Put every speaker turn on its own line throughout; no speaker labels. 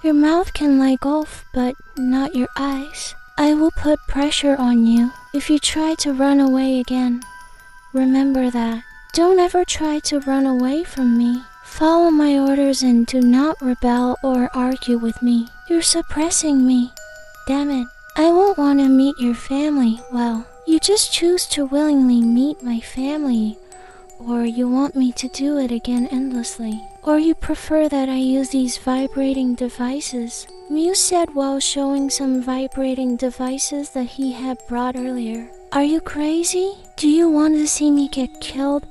Your mouth can like Gulf, but not your eyes. I will put pressure on you if you try to run away again. Remember that. Don't ever try to run away from me. Follow my orders and do not rebel or argue with me. You're suppressing me. Damn it. I won't want to meet your family. Well, you just choose to willingly meet my family. Or you want me to do it again endlessly. Or you prefer that I use these vibrating devices. Mew said while showing some vibrating devices that he had brought earlier. Are you crazy? Do you want to see me get killed?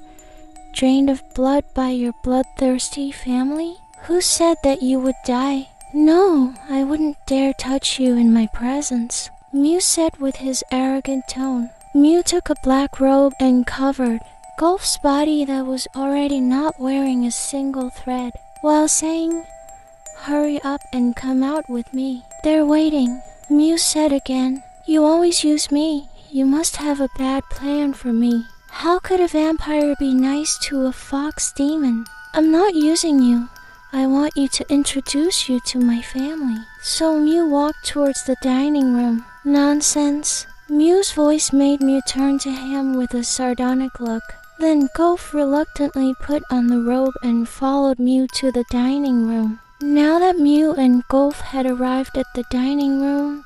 Drained of blood by your bloodthirsty family? Who said that you would die? No, I wouldn't dare touch you in my presence, Mew said with his arrogant tone. Mew took a black robe and covered Gulf's body that was already not wearing a single thread, while saying, "Hurry up and come out with me. They're waiting," Mew said again. "You always use me. You must have a bad plan for me. How could a vampire be nice to a fox demon? I'm not using you. I want you to introduce you to my family." So Mew walked towards the dining room. Nonsense. Mew's voice made Mew turn to him with a sardonic look. Then Gulf reluctantly put on the robe and followed Mew to the dining room. Now that Mew and Gulf had arrived at the dining room,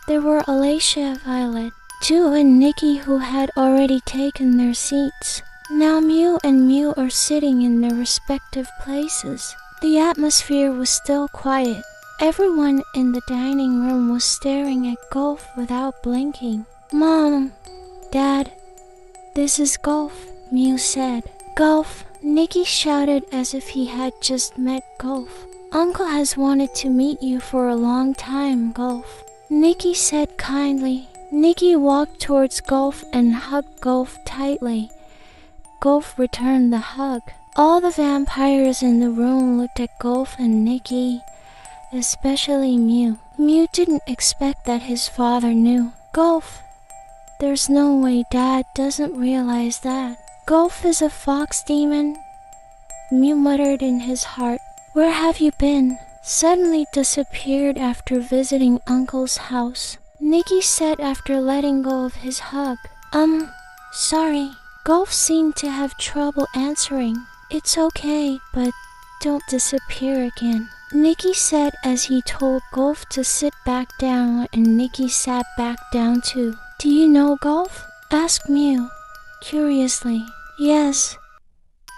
there were Alicia, Violet, Ju and Nikki who had already taken their seats. Now Mew and Mew are sitting in their respective places. The atmosphere was still quiet. Everyone in the dining room was staring at Gulf without blinking. "Mom, Dad, this is Gulf," Mew said. "Gulf," Nikki shouted as if he had just met Gulf. "Uncle has wanted to meet you for a long time, Gulf," Nikki said kindly. Nikki walked towards Gulf and hugged Gulf tightly. Gulf returned the hug. All the vampires in the room looked at Gulf and Nikki, especially Mew. Mew didn't expect that his father knew. "Gulf, there's no way Dad doesn't realize that. Gulf is a fox demon," Mew muttered in his heart. "Where have you been?" Suddenly disappeared after visiting Uncle's house, Nikki said after letting go of his hug. Sorry." Gulf seemed to have trouble answering. "It's okay, but don't disappear again," Nikki said as he told Gulf to sit back down, and Nikki sat back down too. "Do you know Gulf?" asked Mew, curiously. "Yes,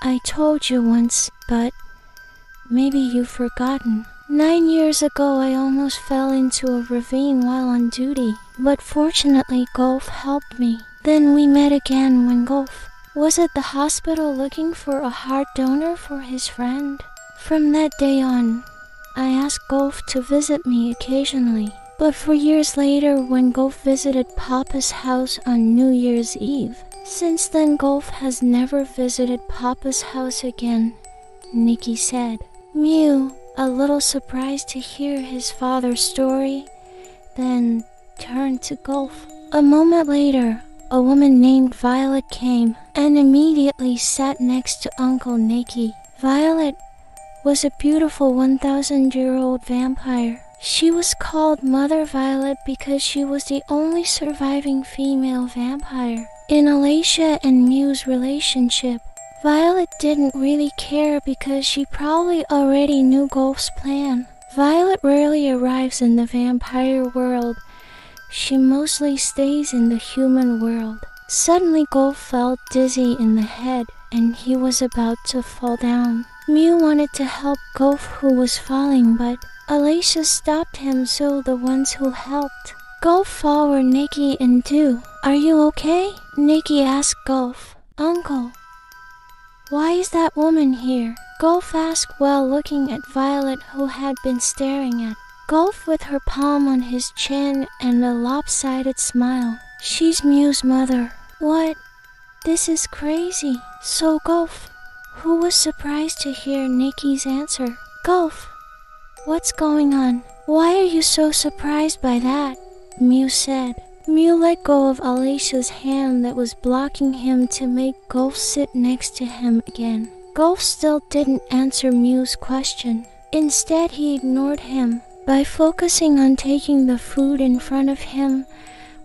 I told you once, but maybe you've forgotten. 9 years ago I almost fell into a ravine while on duty, but fortunately Gulf helped me. Then we met again when Gulf was at the hospital looking for a heart donor for his friend. From that day on, I asked Gulf to visit me occasionally. But for years later when Gulf visited Papa's house on New Year's Eve. Since then Gulf has never visited Papa's house again," Nikki said. Mew, a little surprised to hear his father's story, then turned to Gulf. A moment later, a woman named Violet came and immediately sat next to Uncle Nikki. Violet was a beautiful 1,000-year-old vampire. She was called Mother Violet because she was the only surviving female vampire. In Alicia and Mew's relationship, Violet didn't really care because she probably already knew Gulf's plan. Violet rarely arrives in the vampire world. She mostly stays in the human world. Suddenly Gulf felt dizzy in the head and he was about to fall down. Mew wanted to help Gulf who was falling, but Alicia stopped him, so the ones who helped Gulf fall were Nikki and Du. "Are you okay?" Nikki asked Gulf. "Uncle, why is that woman here?" Gulf asked while looking at Violet who had been staring at Gulf with her palm on his chin and a lopsided smile. "She's Mew's mother." "What? This is crazy." So Gulf, who was surprised to hear Nikki's answer. "Gulf, what's going on? Why are you so surprised by that?" Mew said. Mew let go of Alicia's hand that was blocking him to make Gulf sit next to him again. Gulf still didn't answer Mew's question. Instead, he ignored him by focusing on taking the food in front of him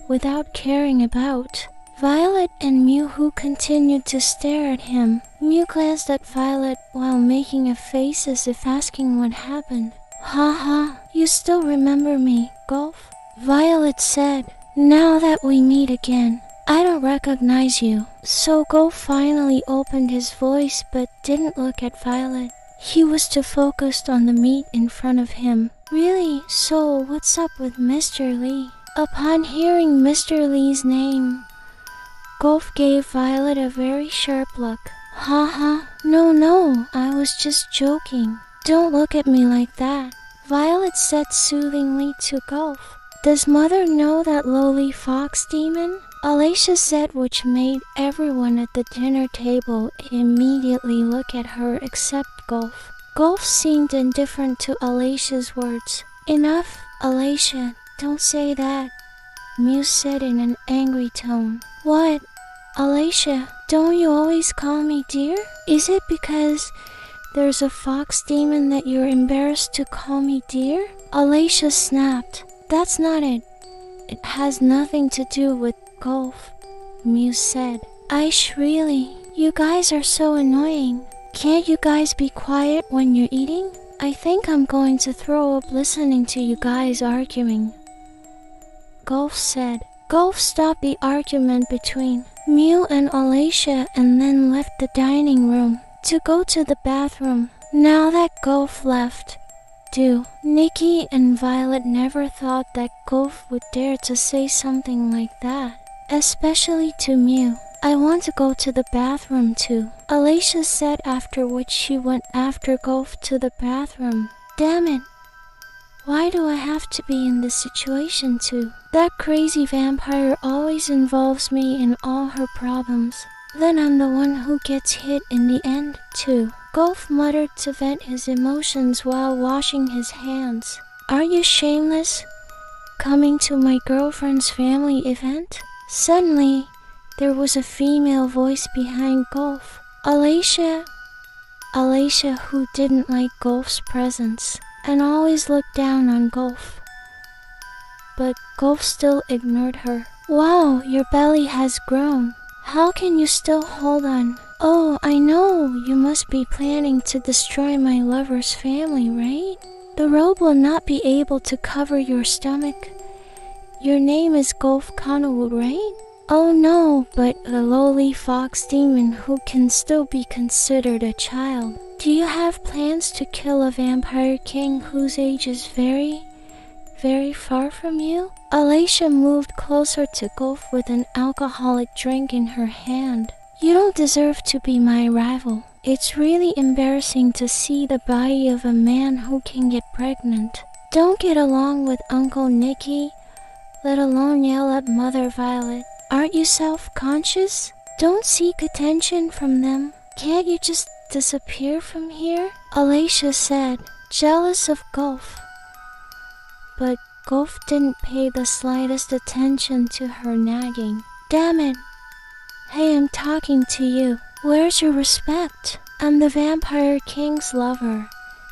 without caring about Violet and Mew, who continued to stare at him. Mew glanced at Violet while making a face as if asking what happened. Haha, you still remember me, Gulf? Violet said. Now that we meet again, I don't recognize you. So Gulf finally opened his voice but didn't look at Violet. He was too focused on the meat in front of him. Really? So what's up with Mr. Lee? Upon hearing Mr. Lee's name, Gulf gave Violet a very sharp look. Haha, no, I was just joking. Don't look at me like that, Violet said soothingly to Gulf. Does Mother know that lowly fox demon? Alicia said, which made everyone at the dinner table immediately look at her except Gulf. Gulf seemed indifferent to Alicia's words. Enough, Alicia, don't say that, Mew said in an angry tone. What? Alicia, don't you always call me dear? Is it because there's a fox demon that you're embarrassed to call me dear? Alicia snapped. That's not it. It has nothing to do with Gulf, Mew said. Aish, really? You guys are so annoying. Can't you guys be quiet when you're eating? I think I'm going to throw up listening to you guys arguing, Gulf said. Gulf stopped the argument between Mew and Alicia and then left the dining room to go to the bathroom. Now that Gulf left, Nikki and Violet never thought that Gulf would dare to say something like that, especially to Mew. I want to go to the bathroom too, Alicia said, after which she went after Gulf to the bathroom. Damn it. Why do I have to be in this situation too? That crazy vampire always involves me in all her problems. Then I'm the one who gets hit in the end too. Gulf muttered to vent his emotions while washing his hands. Are you shameless? Coming to my girlfriend's family event? Suddenly, there was a female voice behind Gulf. Alicia, who didn't like Gulf's presence and always looked down on Gulf. But Gulf still ignored her. Wow, your belly has grown. How can you still hold on? Oh, I know, you must be planning to destroy my lover's family, right? The robe will not be able to cover your stomach. Your name is Gulf Kanawut, right? Oh no, but a lowly fox demon who can still be considered a child. Do you have plans to kill a vampire king whose age is very, very far from you? Alicia moved closer to Gulf with an alcoholic drink in her hand. You don't deserve to be my rival. It's really embarrassing to see the body of a man who can get pregnant. Don't get along with Uncle Nicky, let alone yell at Mother Violet. Aren't you self-conscious? Don't seek attention from them. Can't you just disappear from here? Alicia said, jealous of Gulf. But Gulf didn't pay the slightest attention to her nagging. Damn it. Hey, I'm talking to you. Where's your respect? I'm the Vampire King's lover,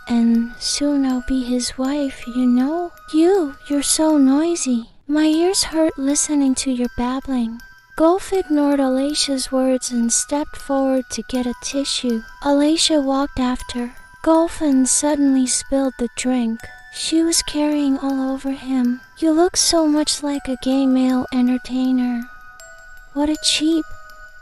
and soon I'll be his wife, you know? You're so noisy. My ears hurt listening to your babbling. Gulf ignored Alicia's words and stepped forward to get a tissue. Alicia walked after Gulf and suddenly spilled the drink she was carrying all over him. You look so much like a gay male entertainer. What a cheap,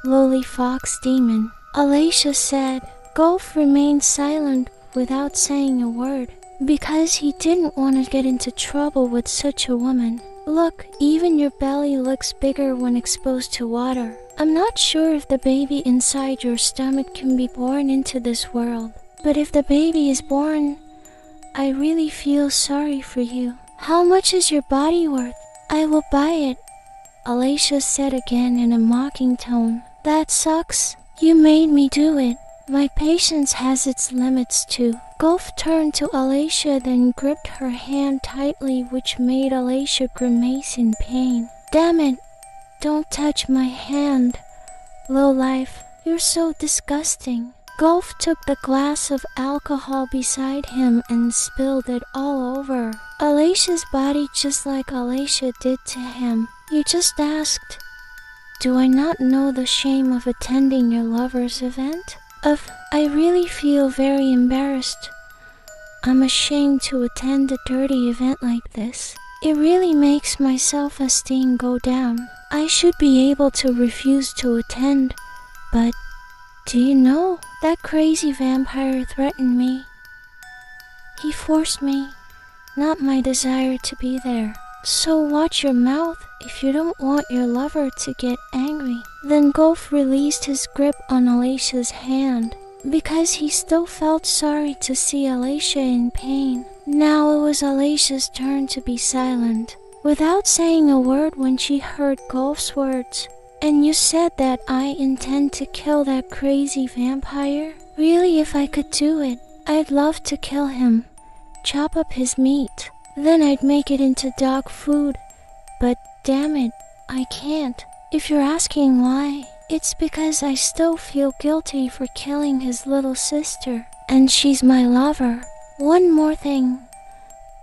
lowly fox demon, Alicia said. Gulf remained silent without saying a word, because he didn't want to get into trouble with such a woman. Look, even your belly looks bigger when exposed to water. I'm not sure if the baby inside your stomach can be born into this world, but if the baby is born, I really feel sorry for you. How much is your body worth? I will buy it, Alicia said again in a mocking tone. That sucks. You made me do it. My patience has its limits too. Gulf turned to Alicia, then gripped her hand tightly, which made Alicia grimace in pain. Damn it! Don't touch my hand, lowlife. You're so disgusting. Golf took the glass of alcohol beside him and spilled it all over Alicia's body just like Alicia did to him. You just asked, do I not know the shame of attending your lover's event? I really feel very embarrassed. I'm ashamed to attend a dirty event like this. It really makes my self-esteem go down. I should be able to refuse to attend, but do you know, that crazy vampire threatened me. He forced me, not my desire to be there. So watch your mouth if you don't want your lover to get angry. Then Golf released his grip on Alicia's hand because he still felt sorry to see Alicia in pain. Now it was Alicia's turn to be silent, without saying a word when she heard Golf's words. And you said that I intend to kill that crazy vampire? Really, if I could do it, I'd love to kill him, chop up his meat. Then I'd make it into dog food. But damn it, I can't. If you're asking why, it's because I still feel guilty for killing his little sister, and she's my lover. One more thing.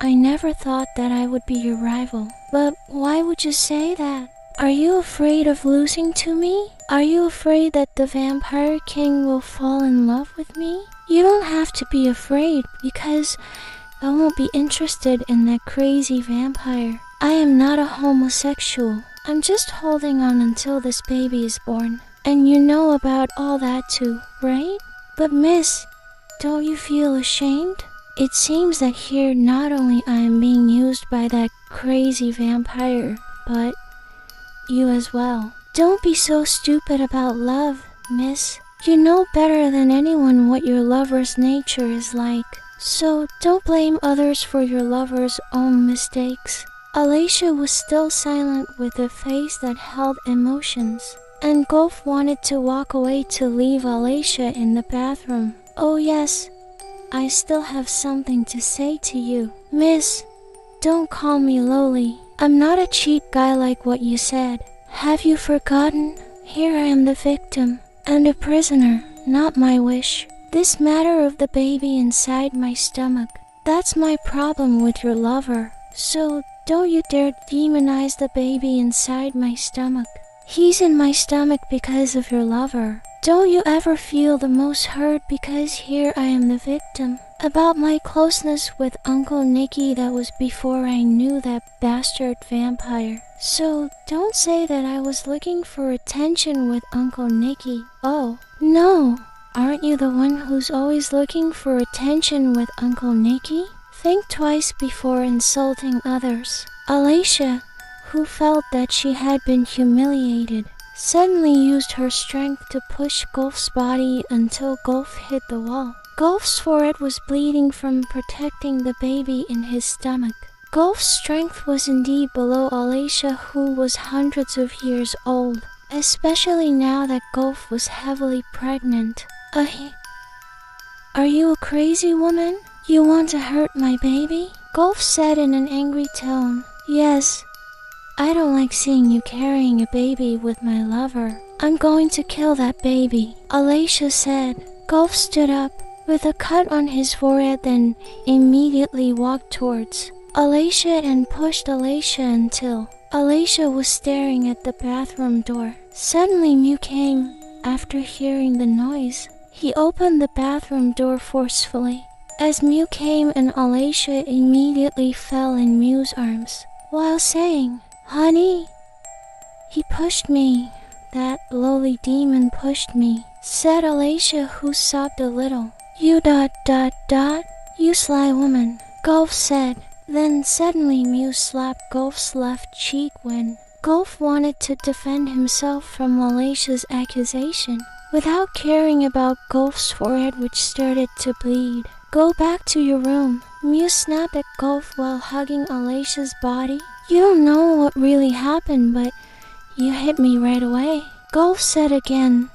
I never thought that I would be your rival. But why would you say that? Are you afraid of losing to me? Are you afraid that the Vampire King will fall in love with me? You don't have to be afraid, because I won't be interested in that crazy vampire. I am not a homosexual. I'm just holding on until this baby is born. And you know about all that too, right? But miss, don't you feel ashamed? It seems that here not only I am being used by that crazy vampire, but you as well. Don't be so stupid about love, miss. You know better than anyone what your lover's nature is like. So don't blame others for your lover's own mistakes. Alicia was still silent with a face that held emotions, and Golf wanted to walk away to leave Alicia in the bathroom. Oh yes, I still have something to say to you. Miss, don't call me lowly. I'm not a cheap guy like what you said. Have you forgotten? Here I am the victim and a prisoner, not my wish. This matter of the baby inside my stomach, that's my problem with your lover. So don't you dare demonize the baby inside my stomach. He's in my stomach because of your lover. Don't you ever feel the most hurt because here I am the victim? About my closeness with Uncle Nicky, that was before I knew that bastard vampire. So don't say that I was looking for attention with Uncle Nicky. Oh, no. Aren't you the one who's always looking for attention with Uncle Nicky? Think twice before insulting others. Alicia, who felt that she had been humiliated, suddenly used her strength to push Golf's body until Golf hit the wall. Golf's forehead was bleeding from protecting the baby in his stomach. Golf's strength was indeed below Alicia, who was hundreds of years old, especially now that Golf was heavily pregnant. Are you a crazy woman? You want to hurt my baby? Golf said in an angry tone. Yes. I don't like seeing you carrying a baby with my lover. I'm going to kill that baby, Alicia said. Golf stood up with a cut on his forehead, then immediately walked towards Alicia and pushed Alicia until Alicia was staring at the bathroom door. Suddenly Mew came. After hearing the noise, he opened the bathroom door forcefully. As Mew came and Alicia immediately fell in Mew's arms, while saying, "Honey." He pushed me. That lowly demon pushed me, said Alicia, who sobbed a little. You ... You sly woman, Golf said. Then suddenly Mew slapped Golf's left cheek when Golf wanted to defend himself from Alicia's accusation, without caring about Golf's forehead, which started to bleed. Go back to your room, Mew snapped at Golf while hugging Alicia's body. You don't know what really happened, but you hit me right away, Golf said again,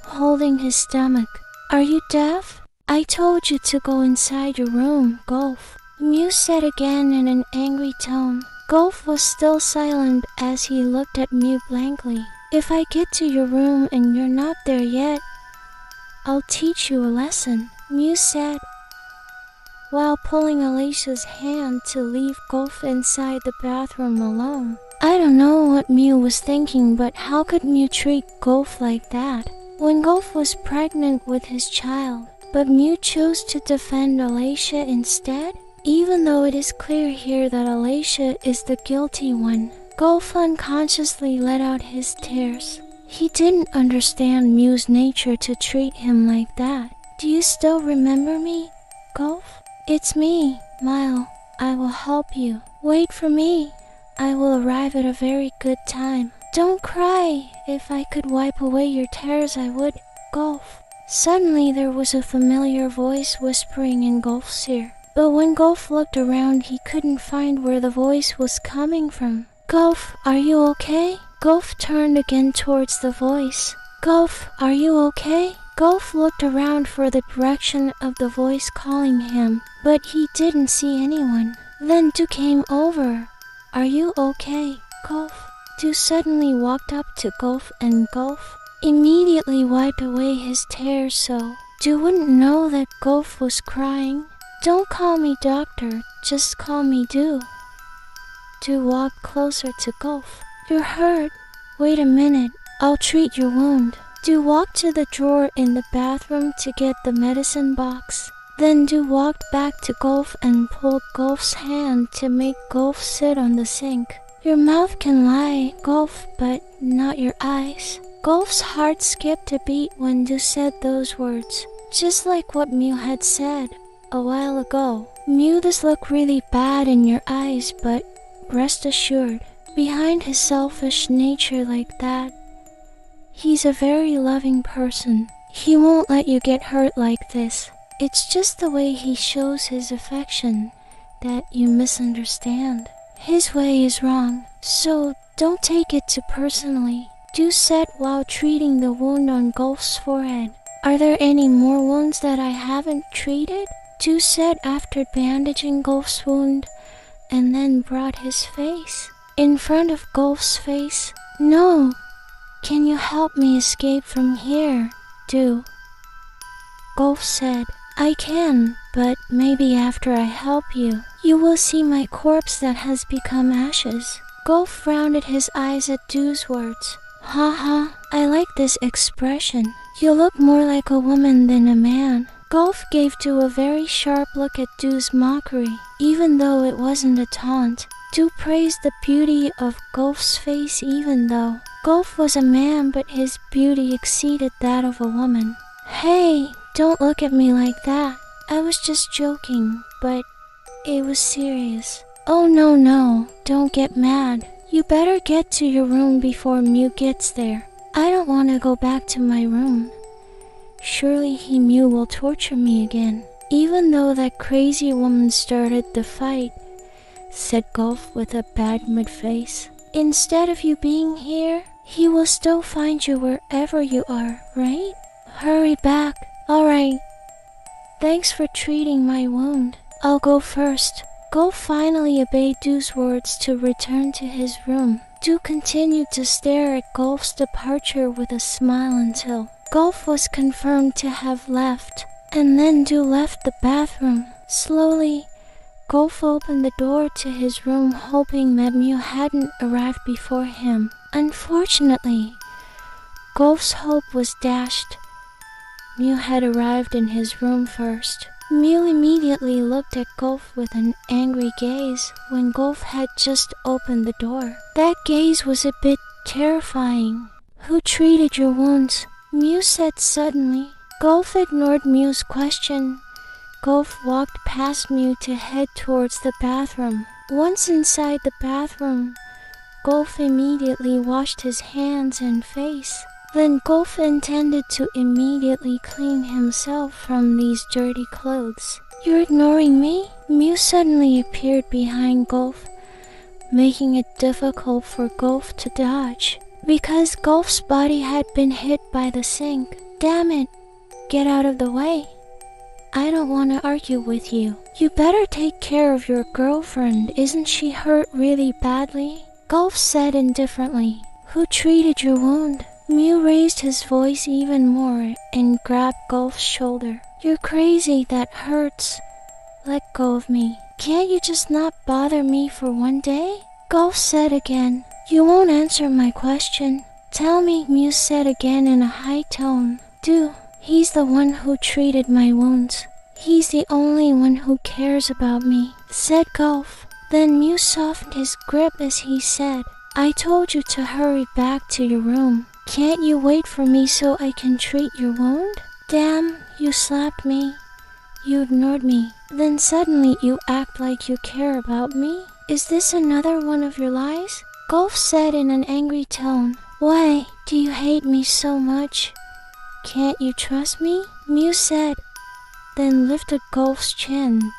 holding his stomach. Are you deaf? I told you to go inside your room, Golf, Mew said again in an angry tone. Golf was still silent as he looked at Mew blankly. If I get to your room and you're not there yet, I'll teach you a lesson, Mew said, while pulling Alicia's hand to leave Golf inside the bathroom alone. I don't know what Mew was thinking, but how could Mew treat Golf like that when Golf was pregnant with his child? But Mew chose to defend Alicia instead, even though it is clear here that Alicia is the guilty one. Golf unconsciously let out his tears. He didn't understand Mew's nature to treat him like that. Do you still remember me, Golf? It's me, Mile. I will help you. Wait for me. I will arrive at a very good time. Don't cry. If I could wipe away your tears, I would, Golf. Suddenly there was a familiar voice whispering in Golf's ear. But when Golf looked around, he couldn't find where the voice was coming from. Golf, are you okay? Golf turned again towards the voice. Golf, are you okay? Golf looked around for the direction of the voice calling him, but he didn't see anyone. Then Du came over. Are you okay, Golf? Du suddenly walked up to Golf, and Golf immediately wiped away his tears so Du wouldn't know that Golf was crying. Don't call me doctor, just call me Du. Du walked closer to Golf. You're hurt. Wait a minute, I'll treat your wound. Du walked to the drawer in the bathroom to get the medicine box. Then Du walked back to Golf and pulled Golf's hand to make Golf sit on the sink. Your mouth can lie, Golf, but not your eyes. Golf's heart skipped a beat when Du said those words, just like what Mew had said a while ago. Mew, this look really bad in your eyes, but rest assured, behind his selfish nature like that, he's a very loving person. He won't let you get hurt like this. It's just the way he shows his affection that you misunderstand. His way is wrong, so don't take it too personally. Du said while treating the wound on Golf's forehead. Are there any more wounds that I haven't treated? Du said after bandaging Golf's wound, and then brought his face in front of Golf's face. No. Can you help me escape from here, Du? Golf said, I can, but maybe after I help you, you will see my corpse that has become ashes. Golf rounded his eyes at Du's words. Haha, I like this expression. You look more like a woman than a man. Golf gave Du a very sharp look at Du's mockery, even though it wasn't a taunt. Du praised the beauty of Golf's face even though Golf was a man, but his beauty exceeded that of a woman. Hey, don't look at me like that. I was just joking, but it was serious. Oh no, don't get mad. You better get to your room before Mew gets there. I don't want to go back to my room. Surely Mew will torture me again, even though that crazy woman started the fight, said Golf with a bad mood face. Instead of you being here, he will still find you wherever you are, right? Hurry back. Alright. Thanks for treating my wound. I'll go first. Golf finally obeyed Du's words to return to his room. Du continued to stare at Golf's departure with a smile until Golf was confirmed to have left, and then Du left the bathroom. Slowly, Golf opened the door to his room, hoping that Mew hadn't arrived before him. Unfortunately, Golf's hope was dashed. Mew had arrived in his room first. Mew immediately looked at Golf with an angry gaze when Golf had just opened the door. That gaze was a bit terrifying. Who treated your wounds? Mew said suddenly. Golf ignored Mew's question. Golf walked past Mew to head towards the bathroom. Once inside the bathroom, Golf immediately washed his hands and face. Then Golf intended to immediately clean himself from these dirty clothes. You're ignoring me? Mew suddenly appeared behind Golf, making it difficult for Golf to dodge, because Golf's body had been hit by the sink. Damn it! Get out of the way. I don't want to argue with you. You better take care of your girlfriend. Isn't she hurt really badly? Golf said indifferently. Who treated your wound? Mew raised his voice even more and grabbed Golf's shoulder. You're crazy, that hurts. Let go of me. Can't you just not bother me for one day? Golf said again. You won't answer my question. Tell me, Mew said again in a high tone. Do. He's the one who treated my wounds. He's the only one who cares about me, said Golf. Then Mew softened his grip as he said, I told you to hurry back to your room. Can't you wait for me so I can treat your wound? Damn, you slapped me. You ignored me. Then suddenly you act like you care about me? Is this another one of your lies? Golf said in an angry tone. Why do you hate me so much? Can't you trust me? Mew said, then lifted Golf's chin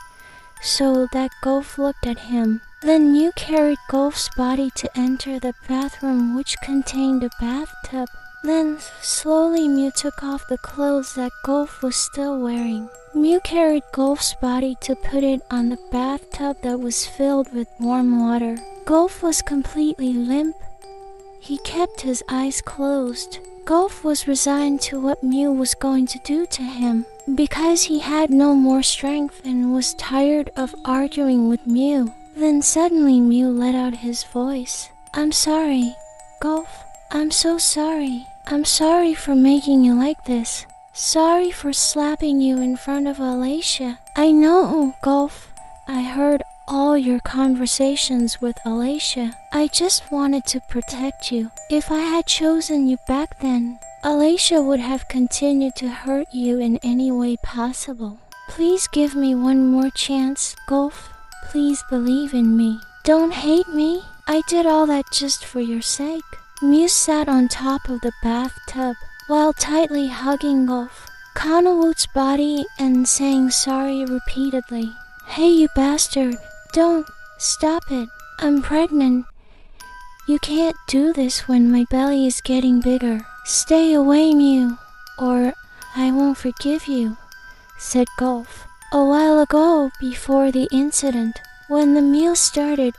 so that Golf looked at him. Then Mew carried Golf's body to enter the bathroom, which contained a bathtub. Then slowly Mew took off the clothes that Golf was still wearing. Mew carried Golf's body to put it on the bathtub that was filled with warm water. Golf was completely limp. He kept his eyes closed. Golf was resigned to what Mew was going to do to him, because he had no more strength and was tired of arguing with Mew. Then suddenly Mew let out his voice. I'm sorry, Golf. I'm so sorry. I'm sorry for making you like this. Sorry for slapping you in front of Alacia. I know, Golf. I heard all your conversations with Alacia. I just wanted to protect you. If I had chosen you back then, Alacia would have continued to hurt you in any way possible. Please give me one more chance, Golf. Please believe in me. Don't hate me. I did all that just for your sake. Mew sat on top of the bathtub while tightly hugging Golf, Kanawut's body, and saying sorry repeatedly. Hey, you bastard. Don't. Stop it. I'm pregnant. You can't do this when my belly is getting bigger. Stay away, Mew, or I won't forgive you, said Golf. A while ago, before the incident, when the meal started,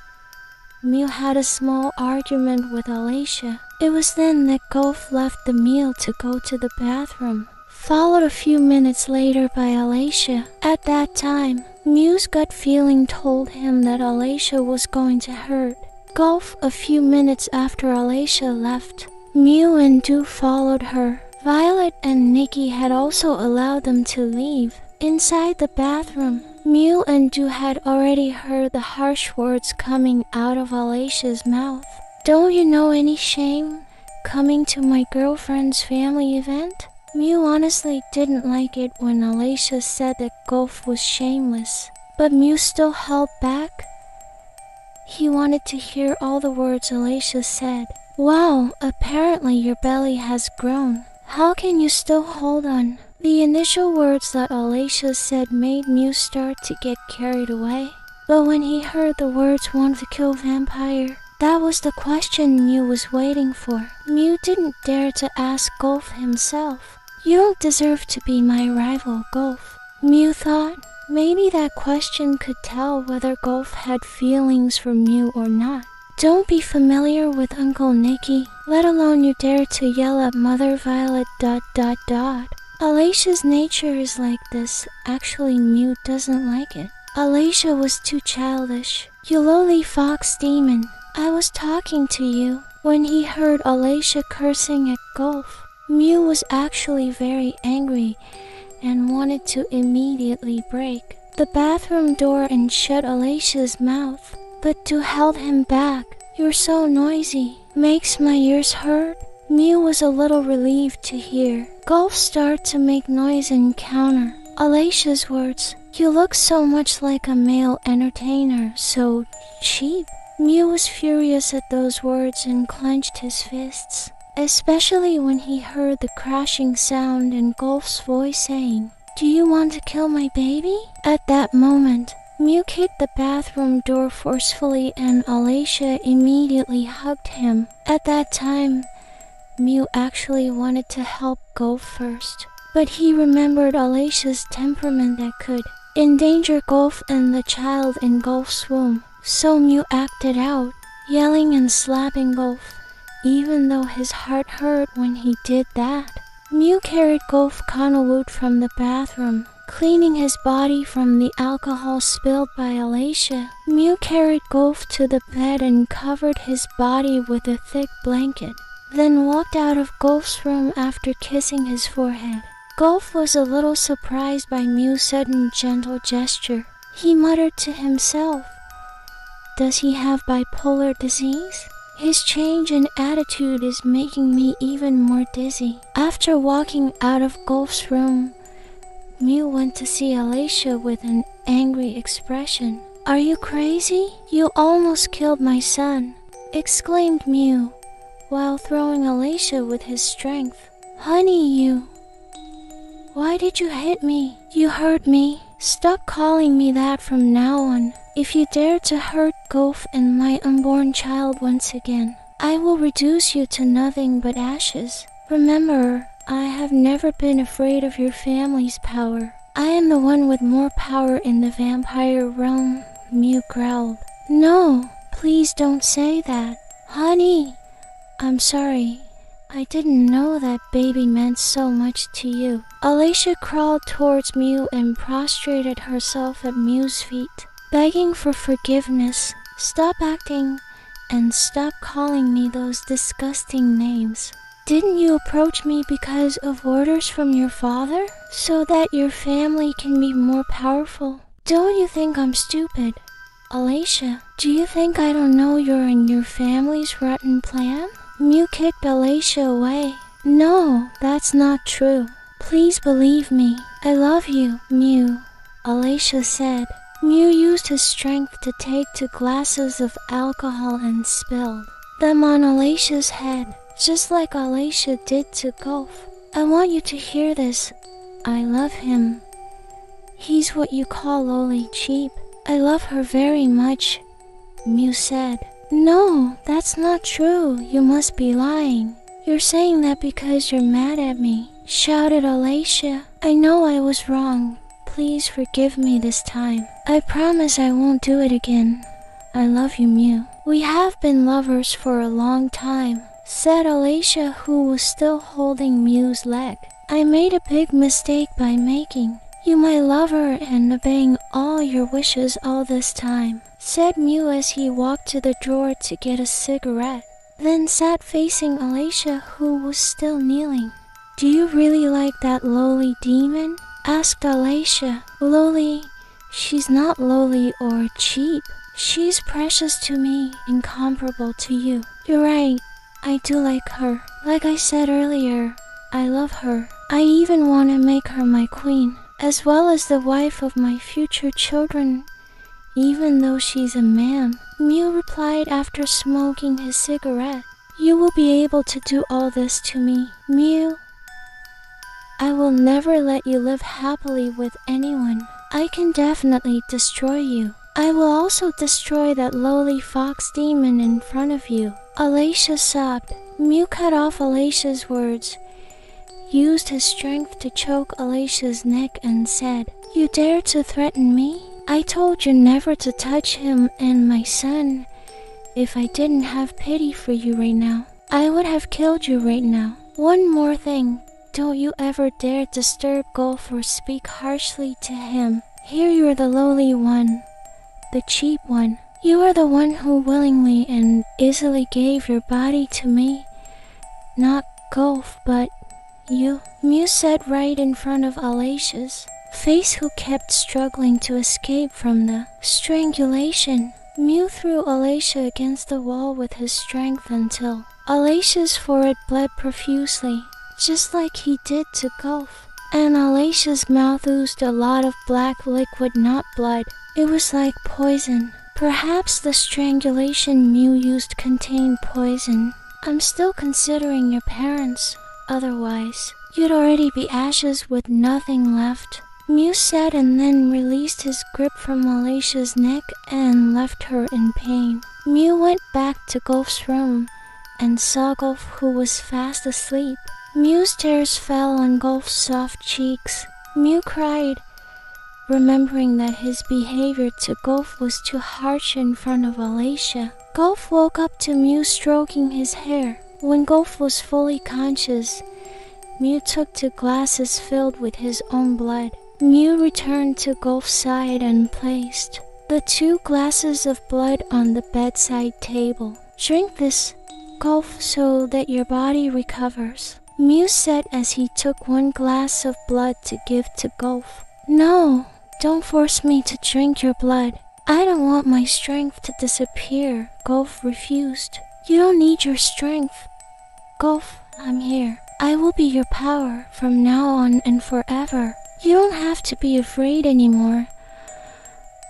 Mew had a small argument with Alacia. It was then that Golf left the meal to go to the bathroom, followed a few minutes later by Alacia. At that time, Mew's gut feeling told him that Alacia was going to hurt Golf. A few minutes after Alacia left, Mew and Do followed her. Violet and Nikki had also allowed them to leave. Inside the bathroom, Mew and Do had already heard the harsh words coming out of Alacia's mouth. Don't you know any shame coming to my girlfriend's family event? Mew honestly didn't like it when Alacia said that Golf was shameless, but Mew still held back. He wanted to hear all the words Alacia said. Wow, apparently your belly has grown. How can you still hold on? The initial words that Alacia said made Mew start to get carried away. But when he heard the words want to kill vampire, that was the question Mew was waiting for. Mew didn't dare to ask Golf himself. You don't deserve to be my rival, Golf. Mew thought. Maybe that question could tell whether Golf had feelings for Mew or not. Don't be familiar with Uncle Nicky, let alone you dare to yell at Mother Violet ... Alacia's nature is like this. Actually, Mew doesn't like it. Alacia was too childish. You lowly fox demon. I was talking to you. When he heard Alacia cursing at Golf, Mew was actually very angry and wanted to immediately break the bathroom door and shut Alacia's mouth. But Do held him back. You're so noisy. Makes my ears hurt. Mew was a little relieved to hear Golf start to make noise and counter Alacia's words. You look so much like a male entertainer, so cheap. Mew was furious at those words and clenched his fists, especially when he heard the crashing sound and Golf's voice saying, Do you want to kill my baby? At that moment, Mew kicked the bathroom door forcefully and Alacia immediately hugged him. At that time, Mew actually wanted to help Golf first, but he remembered Alacia's temperament that could endanger Golf and the child in Golf's womb. So Mew acted out, yelling and slapping Golf, even though his heart hurt when he did that. Mew carried Golf Kanawut from the bathroom, cleaning his body from the alcohol spilled by Alacia. Mew carried Golf to the bed and covered his body with a thick blanket, then walked out of Golf's room after kissing his forehead. Golf was a little surprised by Mew's sudden gentle gesture. He muttered to himself, "Does he have bipolar disease? His change in attitude is making me even more dizzy." After walking out of Golf's room, Mew went to see Alacia with an angry expression. "Are you crazy? You almost killed my son," exclaimed Mew, while throwing Alacia with his strength. "Honey, why did you hit me? You hurt me. Stop calling me that from now on. If you dare to hurt Golf and my unborn child once again, I will reduce you to nothing but ashes. Remember, I have never been afraid of your family's power. I am the one with more power in the vampire realm," Mew growled. "No, please don't say that. Honey, I'm sorry. I didn't know that baby meant so much to you." Alacia crawled towards Mew and prostrated herself at Mew's feet, begging for forgiveness. "Stop acting and stop calling me those disgusting names. Didn't you approach me because of orders from your father? So that your family can be more powerful? Don't you think I'm stupid? Alacia, do you think I don't know you're in your family's rotten plan?" Mew kicked Alacia away. "No, that's not true. Please believe me. I love you, Mew," Alacia said. Mew used his strength to take 2 glasses of alcohol and spilled them on Alacia's head, just like Alacia did to Golf. "I want you to hear this. I love him. He's what you call lowly cheap. I love her very much," Mew said. "No, that's not true. You must be lying. You're saying that because you're mad at me," shouted Alacia. "I know I was wrong. Please forgive me this time. I promise I won't do it again. I love you, Mew. We have been lovers for a long time," said Alacia, who was still holding Mew's leg. "I made a big mistake by making you my lover and obeying all your wishes all this time," said Mew as he walked to the drawer to get a cigarette, then sat facing Alacia, who was still kneeling. "Do you really like that lowly demon?" asked Alacia. "Lowly? She's not lowly or cheap. She's precious to me, incomparable to you. You're right, I do like her. Like I said earlier, I love her. I even want to make her my queen, as well as the wife of my future children, even though she's a man," Mew replied after smoking his cigarette. "You will be able to do all this to me, Mew. I will never let you live happily with anyone. I can definitely destroy you. I will also destroy that lowly fox demon in front of you." Alacia sobbed. Mew cut off Alacia's words, used his strength to choke Alacia's neck and said, "You dare to threaten me? I told you never to touch him and my son. If I didn't have pity for you right now, I would have killed you right now. One more thing. Don't you ever dare disturb Golf or speak harshly to him. Here you're the lowly one, the cheap one. You are the one who willingly and easily gave your body to me. Not Golf, but you," Mew said right in front of Alacia's face, who kept struggling to escape from the strangulation. Mew threw Alacia against the wall with his strength until Alacia's forehead bled profusely, just like he did to Golf, and Alacia's mouth oozed a lot of black liquid, not blood. It was like poison. Perhaps the strangulation Mew used contained poison. "I'm still considering your parents. Otherwise, you'd already be ashes with nothing left," Mew said, and then released his grip from Alacia's neck and left her in pain. Mew went back to Golf's room and saw Golf, who was fast asleep. Mew's tears fell on Golf's soft cheeks. Mew cried, remembering that his behavior to Golf was too harsh in front of Alacia. Golf woke up to Mew stroking his hair. When Golf was fully conscious, Mew took 2 glasses filled with his own blood. Mew returned to Golf's side and placed the 2 glasses of blood on the bedside table. "Drink this, Golf, so that your body recovers," Mew said as he took 1 glass of blood to give to Golf. "No, don't force me to drink your blood. I don't want my strength to disappear," Golf refused. "You don't need your strength. Golf, I'm here. I will be your power from now on and forever. You don't have to be afraid anymore.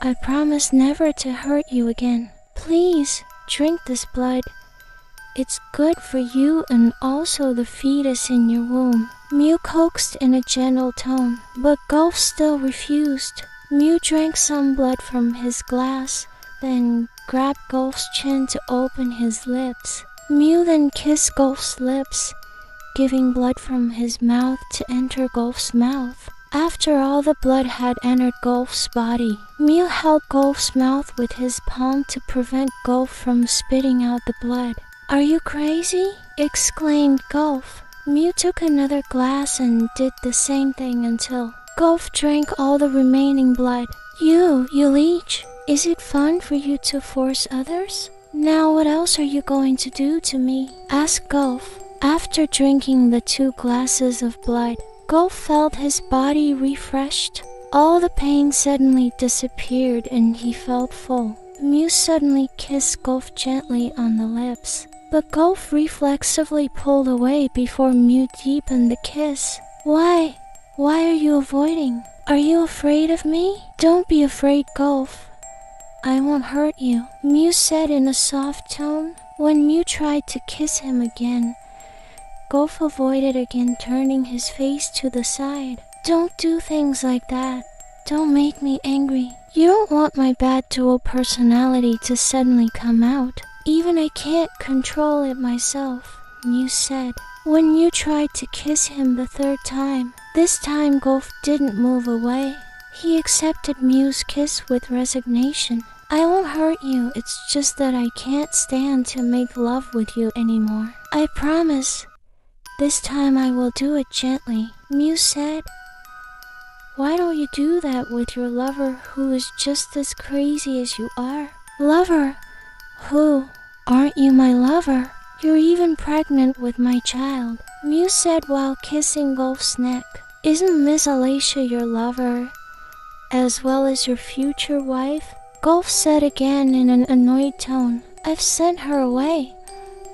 I promise never to hurt you again. Please, drink this blood. It's good for you and also the fetus in your womb," Mew coaxed in a gentle tone, but Golf still refused. Mew drank some blood from his glass, then grabbed Golf's chin to open his lips. Mew then kissed Golf's lips, giving blood from his mouth to enter Golf's mouth. After all the blood had entered Golf's body, Mew held Golf's mouth with his palm to prevent Golf from spitting out the blood. "Are you crazy?" exclaimed Golf. Mew took another glass and did the same thing until Golf drank all the remaining blood. You leech, is it fun for you to force others? Now what else are you going to do to me?" asked Golf. After drinking the 2 glasses of blood, Golf felt his body refreshed. All the pain suddenly disappeared and he felt full. Mew suddenly kissed Golf gently on the lips, but Golf reflexively pulled away before Mew deepened the kiss. Why are you avoiding? Are you afraid of me? Don't be afraid, Golf. I won't hurt you, Mew said in a soft tone. When Mew tried to kiss him again, Golf avoided again, turning his face to the side. Don't do things like that. Don't make me angry. You don't want my bad dual personality to suddenly come out. Even I can't control it myself, Mew said. When Mew tried to kiss him the 3rd time, this time Golf didn't move away. He accepted Mew's kiss with resignation. I won't hurt you, it's just that I can't stand to make love with you anymore. I promise. This time I will do it gently, Mew said. Why don't you do that with your lover who is just as crazy as you are? Lover? Who? Aren't you my lover? You're even pregnant with my child, Mew said while kissing Golf's neck. Isn't Miss Alicia your lover, as well as your future wife? Golf said again in an annoyed tone. I've sent her away.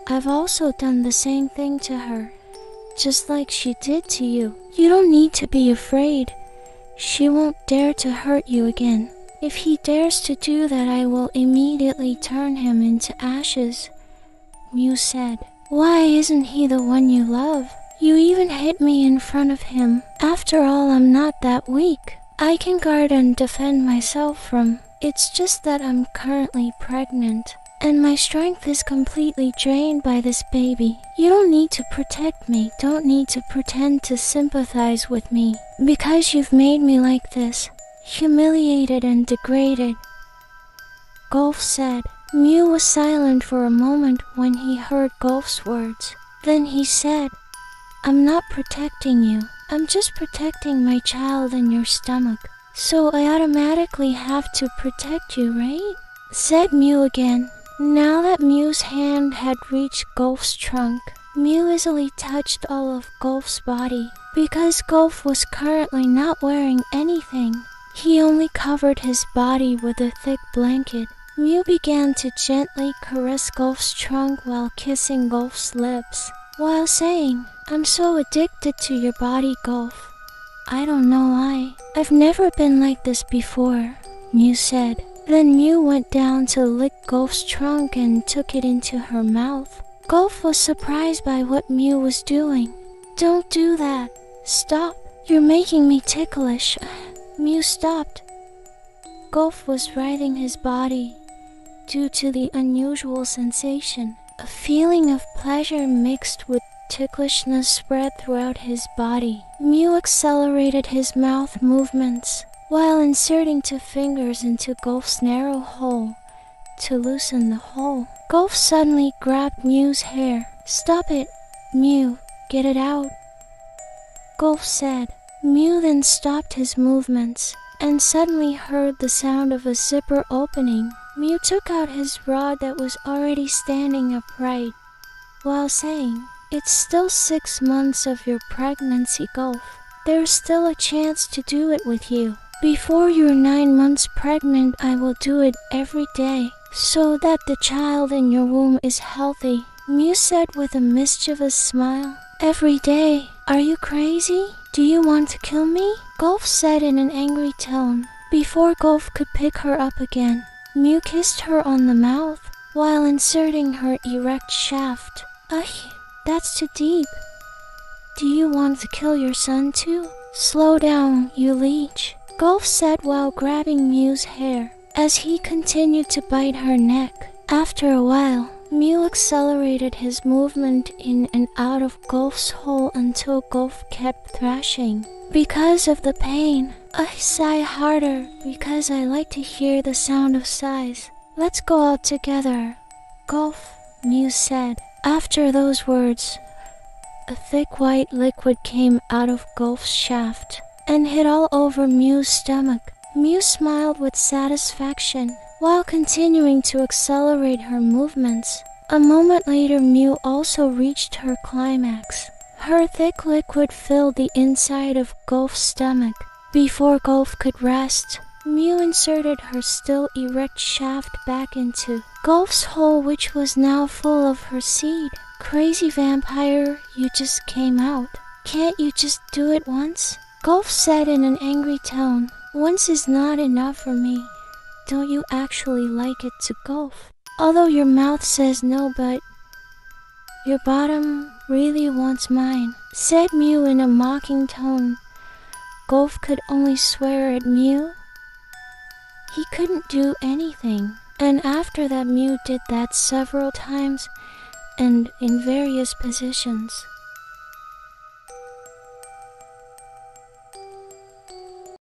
I've also done the same thing to her, just like she did to you. You don't need to be afraid. She won't dare to hurt you again. If he dares to do that, I will immediately turn him into ashes, Mew said. Why isn't he the one you love? You even hit me in front of him. After all, I'm not that weak. I can guard and defend myself from. It's just that I'm currently pregnant, and my strength is completely drained by this baby. You don't need to protect me. Don't need to pretend to sympathize with me, because you've made me like this, humiliated and degraded, Golf said. Mew was silent for a moment when he heard Golf's words. Then he said, I'm not protecting you. I'm just protecting my child in your stomach. So I automatically have to protect you, right? Said Mew again. Now that Mew's hand had reached Golf's trunk, Mew easily touched all of Golf's body. Because Golf was currently not wearing anything, he only covered his body with a thick blanket. Mew began to gently caress Golf's trunk while kissing Golf's lips, while saying, I'm so addicted to your body, Golf. I don't know why. I've never been like this before, Mew said. Then Mew went down to lick Golf's trunk and took it into her mouth. Golf was surprised by what Mew was doing. Don't do that. Stop. You're making me ticklish. Mew stopped. Golf was writhing his body due to the unusual sensation. A feeling of pleasure mixed with ticklishness spread throughout his body. Mew accelerated his mouth movements while inserting 2 fingers into Golf's narrow hole to loosen the hole. Golf suddenly grabbed Mew's hair, Stop it, Mew, get it out, Gulf said. Mew then stopped his movements and suddenly heard the sound of a zipper opening. Mew took out his rod that was already standing upright while saying, "It's still 6 months of your pregnancy, Gulf. There's still a chance to do it with you. Before you're 9 months pregnant, I will do it every day so that the child in your womb is healthy," Mew said with a mischievous smile. "Every day? Are you crazy? Do you want to kill me?" Gulf said in an angry tone. Before Gulf could pick her up again, Mew kissed her on the mouth while inserting her erect shaft. That's too deep. Do you want to kill your son too? Slow down, you leech, Gulf said while grabbing Mew's hair as he continued to bite her neck. After a while, Mew accelerated his movement in and out of Gulf's hole until Gulf kept thrashing. Because of the pain, I sigh harder because I like to hear the sound of sighs. Let's go out together, Gulf, Mew said. After those words, a thick white liquid came out of Gulf's shaft and hit all over Mew's stomach. Mew smiled with satisfaction while continuing to accelerate her movements. A moment later, Mew also reached her climax. Her thick liquid filled the inside of Gulf's stomach. Before Gulf could rest, Mew inserted her still erect shaft back into Gulf's hole, which was now full of her seed. Crazy vampire, you just came out. Can't you just do it once? Gulf said in an angry tone. Once is not enough for me. Don't you actually like it to Gulf? Although your mouth says no, but your bottom really wants mine, said Mew in a mocking tone. Gulf could only swear at Mew. He couldn't do anything. And after that, Mew did that several times and in various positions.